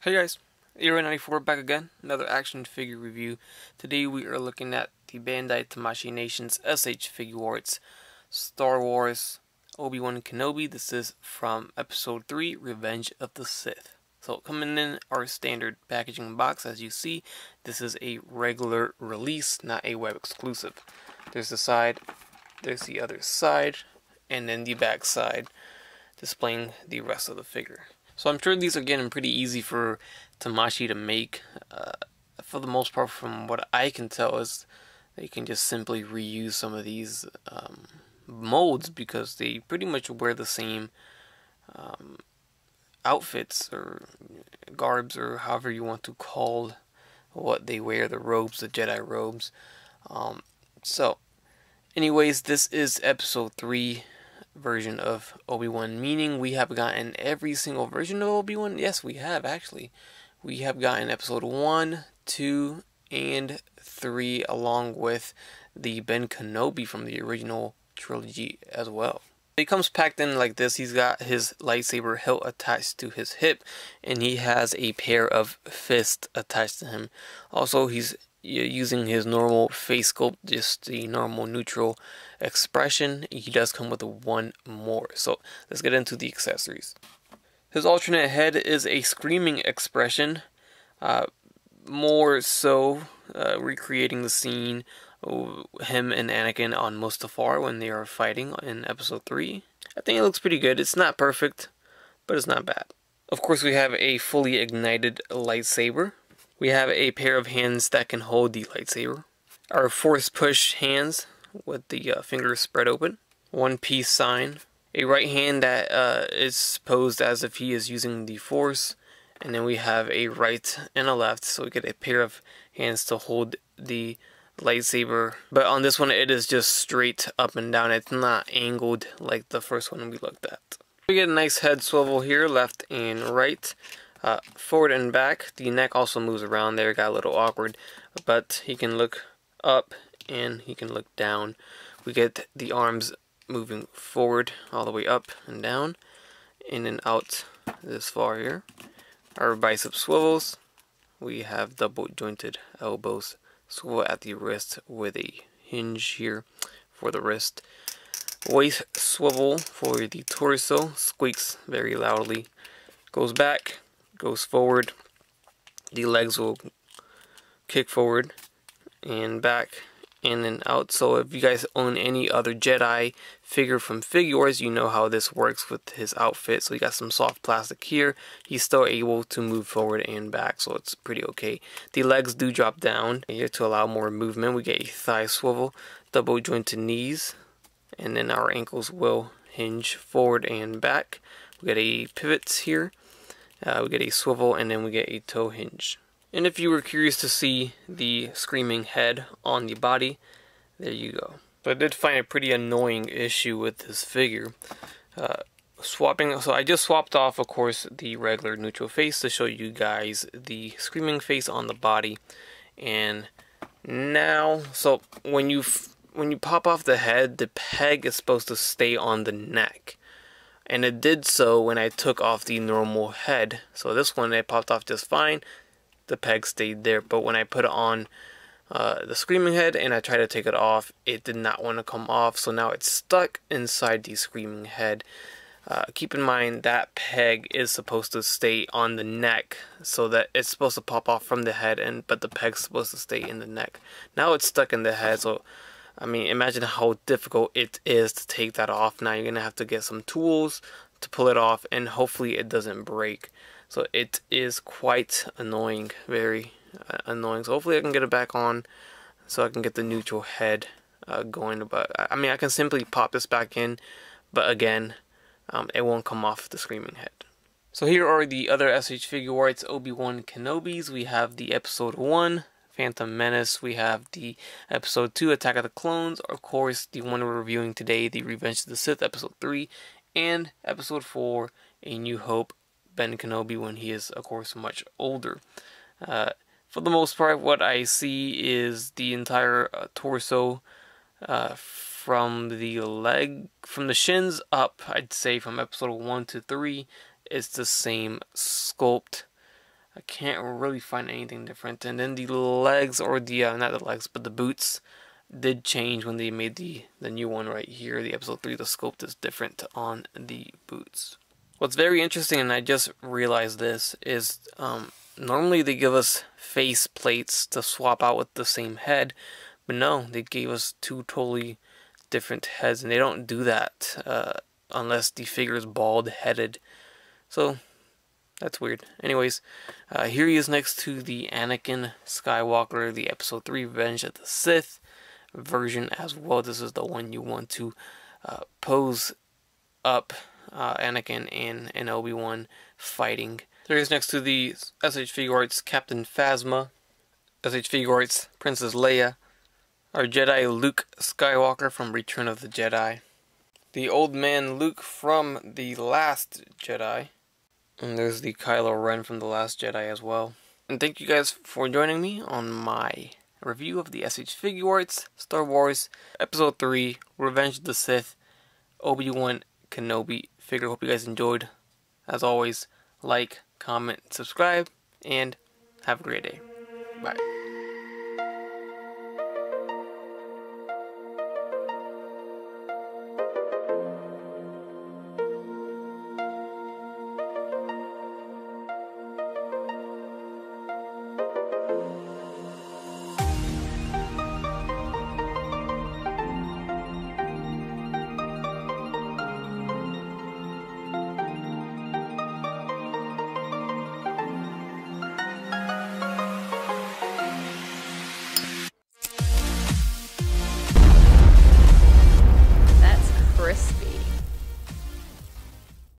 Hey guys, Hero94 back again, another action figure review. Today we are looking at the Bandai Tamashii Nations SH Figuarts Star Wars Obi Wan Kenobi. This is from Episode 3, Revenge of the Sith. So coming in our standard packaging box, as you see, this is a regular release, not a web exclusive. There's the side, there's the other side, and then the back side displaying the rest of the figure. So I'm sure these are getting pretty easy for Tamashii to make. For the most part, from what I can tell, is they can just simply reuse some of these molds because they pretty much wear the same outfits or garbs, or however you want to call what they wear, the robes, the Jedi robes. So anyways, this is episode 3 version of Obi-Wan, meaning we have gotten every single version of Obi-Wan. Yes, we have actually. We have gotten episode 1, 2, and 3, along with the Ben Kenobi from the original trilogy as well. It comes packed in like this. He's got his lightsaber hilt attached to his hip, and he has a pair of fists attached to him. Also, he's using his normal face sculpt, just the normal neutral expression. He does come with one more. So let's get into the accessories. His alternate head is a screaming expression, more so recreating the scene of him and Anakin on Mustafar when they are fighting in episode 3. I think it looks pretty good. It's not perfect, but it's not bad. Of course, we have a fully ignited lightsaber. We have a pair of hands that can hold the lightsaber. Our force push hands with the fingers spread open. One peace sign. A right hand that is posed as if he is using the force. And then we have a right and a left, so we get a pair of hands to hold the lightsaber. But on this one, it is just straight up and down. It's not angled like the first one we looked at. We get a nice head swivel here, left and right. Forward and back. The neck also moves around there, got a little awkward, but he can look up and he can look down. We get the arms moving forward all the way up and down, in and out this far here. Our bicep swivels. We have double jointed elbows, swivel at the wrist with a hinge here for the wrist. Waist swivel for the torso, squeaks very loudly, goes back, goes forward. The legs will kick forward and back, in and out. So if you guys own any other Jedi figure from Figuarts, you know how this works with his outfit. So you got some soft plastic here. He's still able to move forward and back, so it's pretty okay. The legs do drop down here to allow more movement. We get a thigh swivel, double jointed knees, and then our ankles will hinge forward and back. We get a pivot here. We get a swivel, and then we get a toe hinge. And if you were curious to see the screaming head on the body, there you go. So I did find a pretty annoying issue with this figure. So I just swapped off, of course, the regular neutral face to show you guys the screaming face on the body. And now, so when you pop off the head, the peg is supposed to stay on the neck. And it did so when I took off the normal head. So this one, it popped off just fine. The peg stayed there. But when I put it on the screaming head and I tried to take it off, it did not want to come off. So now it's stuck inside the screaming head. Keep in mind that peg is supposed to stay on the neck, so that it's supposed to pop off from the head, but the peg's supposed to stay in the neck. Now it's stuck in the head, so I mean, imagine how difficult it is to take that off. Now you're going to have to get some tools to pull it off, and hopefully it doesn't break. So it is quite annoying, very annoying. So hopefully I can get it back on so I can get the neutral head going. But I mean, I can simply pop this back in, but again, it won't come off the screaming head. So here are the other SH Figuarts Obi Wan Kenobis. We have the episode 1. Phantom Menace. We have the episode 2, Attack of the Clones, of course the one we're reviewing today, the Revenge of the Sith, episode 3, and episode 4, A New Hope, Ben Kenobi, when he is, of course, much older. For the most part, what I see is the entire torso, from the shins up, I'd say from episode 1 to 3, it's the same sculpt. I can't really find anything different. And then the legs, or the, not the legs, but the boots did change when they made the new one right here, the episode 3. The sculpt is different on the boots. What's very interesting, and I just realized this, is normally they give us face plates to swap out with the same head, but no, they gave us 2 totally different heads, and they don't do that unless the figure is bald-headed. So that's weird. Anyways, here he is next to the Anakin Skywalker, the episode 3 Revenge of the Sith version as well. This is the one you want to pose up Anakin and Obi-Wan fighting. Here he is next to the SH Figuarts Captain Phasma, SH Figuarts Princess Leia, our Jedi Luke Skywalker from Return of the Jedi, the old man Luke from The Last Jedi, and there's the Kylo Ren from The Last Jedi as well. And thank you guys for joining me on my review of the SH Figuarts Star Wars Episode 3 Revenge of the Sith Obi Wan Kenobi figure. Hope you guys enjoyed. As always, like, comment, subscribe, and have a great day. Bye.